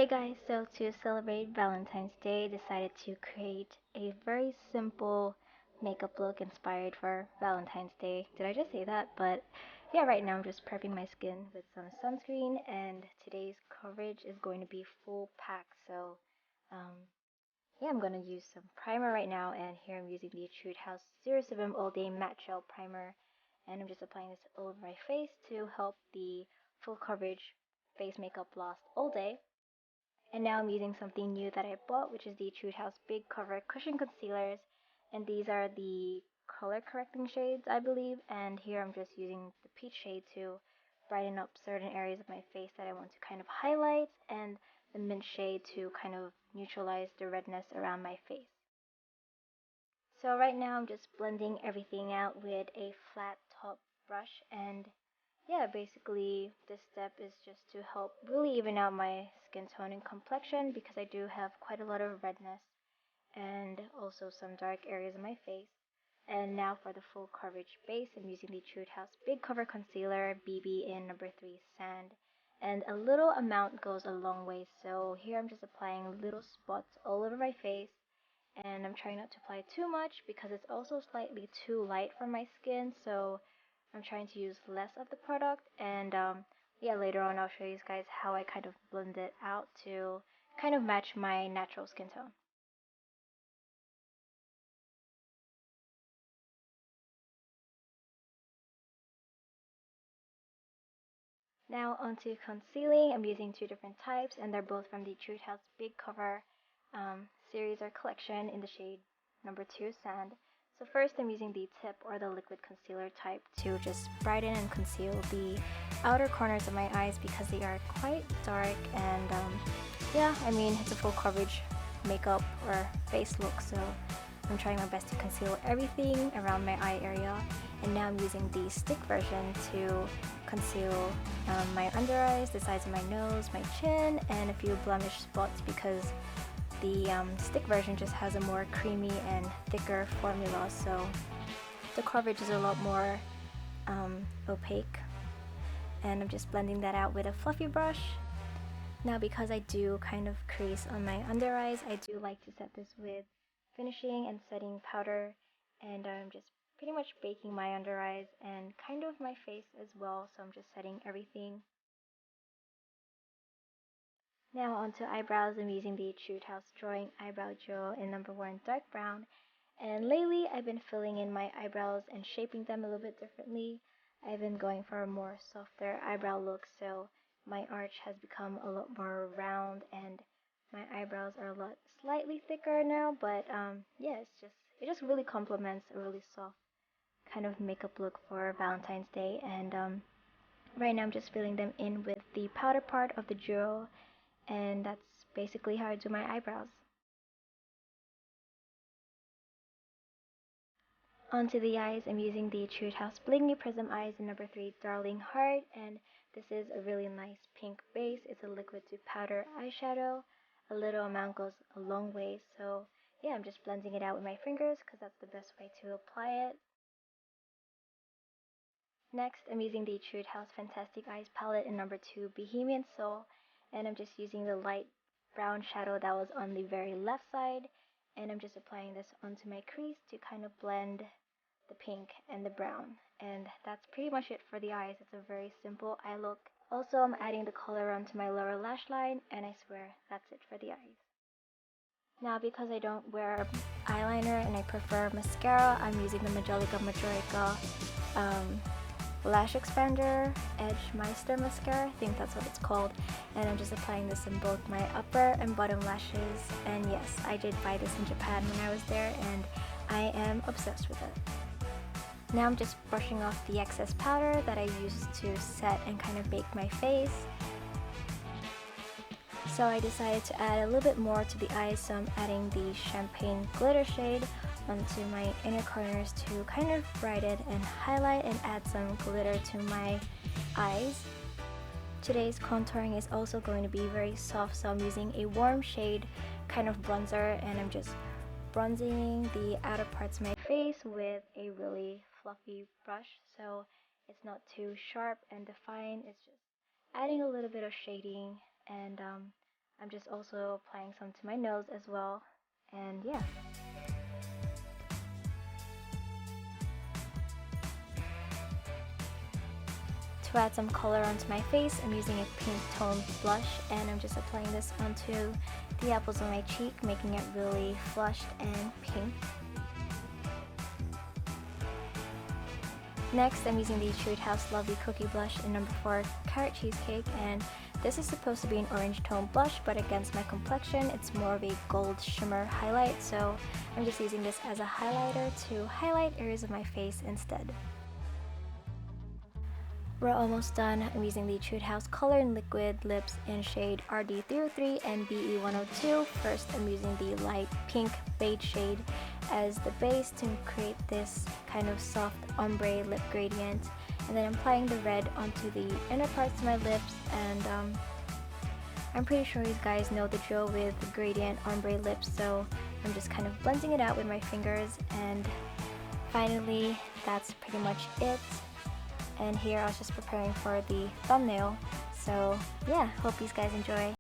Hey guys, so to celebrate Valentine's Day, decided to create a very simple makeup look inspired for Valentine's Day. Did I just say that? But yeah, right now I'm just prepping my skin with some sunscreen, and today's coverage is going to be full pack. So um, yeah, I'm going to use some primer right now, and here I'm using the Etude House Zero Sebum All Day Matte Gel Primer, and I'm just applying this all over my face to help the full coverage face makeup last all day. And now I'm using something new that I bought, which is the Etude House Big Cover Cushion Concealers. And these are the color correcting shades, I believe. And here I'm just using the peach shade to brighten up certain areas of my face that I want to kind of highlight, and the mint shade to kind of neutralize the redness around my face. So right now I'm just blending everything out with a flat top brush, and yeah, basically this step is just to help really even out my skin tone and complexion, because I do have quite a lot of redness and also some dark areas in my face. And now for the full coverage base, I'm using the Etude House Big Cover Concealer BB in number 3 Sand. And a little amount goes a long way, so here I'm just applying little spots all over my face, and I'm trying not to apply too much because it's also slightly too light for my skin, so I'm trying to use less of the product. And yeah, later on I'll show you guys how I kind of blend it out to kind of match my natural skin tone. Now onto concealing. I'm using two different types, and they're both from the Etude House Big Cover series or collection in the shade number 2 Sand. So first I'm using the tip or the liquid concealer type to just brighten and conceal the outer corners of my eyes because they are quite dark, and yeah, I mean, it's a full coverage makeup or face look, so I'm trying my best to conceal everything around my eye area. And now I'm using the stick version to conceal my under eyes, the sides of my nose, my chin, and a few blemish spots, because the stick version just has a more creamy and thicker formula, so the coverage is a lot more opaque. And I'm just blending that out with a fluffy brush. Now, because I do kind of crease on my under eyes, I do like to set this with finishing and setting powder, and I'm just pretty much baking my under eyes and kind of my face as well, so I'm just setting everything. Now onto eyebrows. I'm using the Etude House Drawing Eyebrow Gel in number 1 Dark Brown, and lately I've been filling in my eyebrows and shaping them a little bit differently. I've been going for a more softer eyebrow look, so my arch has become a lot more round, and my eyebrows are a lot slightly thicker now. But yeah, it just really complements a really soft kind of makeup look for Valentine's Day. And right now I'm just filling them in with the powder part of the gel, and that's basically how I do my eyebrows. Onto the eyes, I'm using the Etude House Bling Prism Eyes in number 3 Darling Heart, and this is a really nice pink base. It's a liquid to powder eyeshadow. A little amount goes a long way, so yeah, I'm just blending it out with my fingers because that's the best way to apply it. Next, I'm using the Etude House Fantastic Eyes palette in number 2 Bohemian Soul, and I'm just using the light brown shadow that was on the very left side, and I'm just applying this onto my crease to kind of blend the pink and the brown. And that's pretty much it for the eyes. It's a very simple eye look. Also, I'm adding the color onto my lower lash line, and I swear that's it for the eyes. Now, because I don't wear eyeliner and I prefer mascara, I'm using the MAJOLICA Lash Expander Edge Meister mascara. I think that's what it's called. And I'm just applying this in both my upper and bottom lashes. And yes, I did buy this in Japan when I was there, and I am obsessed with it. Now I'm just brushing off the excess powder that I used to set and kind of bake my face. So I decided to add a little bit more to the eyes, so I'm adding the Champagne Glitter shade onto my inner corners to kind of brighten and highlight and add some glitter to my eyes. Today's contouring is also going to be very soft, so I'm using a warm shade kind of bronzer, and I'm just bronzing the outer parts of my face with a really fluffy brush, so it's not too sharp and defined. It's just adding a little bit of shading, and I'm just also applying some to my nose as well, and yeah. To add some color onto my face, I'm using a pink toned blush, and I'm just applying this onto the apples of my cheek, making it really flushed and pink. Next, I'm using the Etude House Lovely Cookie Blush in number 4 Carrot Cheesecake, and this is supposed to be an orange tone blush, but against my complexion, it's more of a gold shimmer highlight, so I'm just using this as a highlighter to highlight areas of my face instead. We're almost done. I'm using the Etude House Color in Liquid Lips in shade RD303 and BE102. First, I'm using the light pink beige shade as the base to create this kind of soft ombre lip gradient. And then I'm applying the red onto the inner parts of my lips, and I'm pretty sure you guys know the drill with the gradient ombre lips, so I'm just kind of blending it out with my fingers, and finally, that's pretty much it. And here I was just preparing for the thumbnail, so yeah, hope you guys enjoy.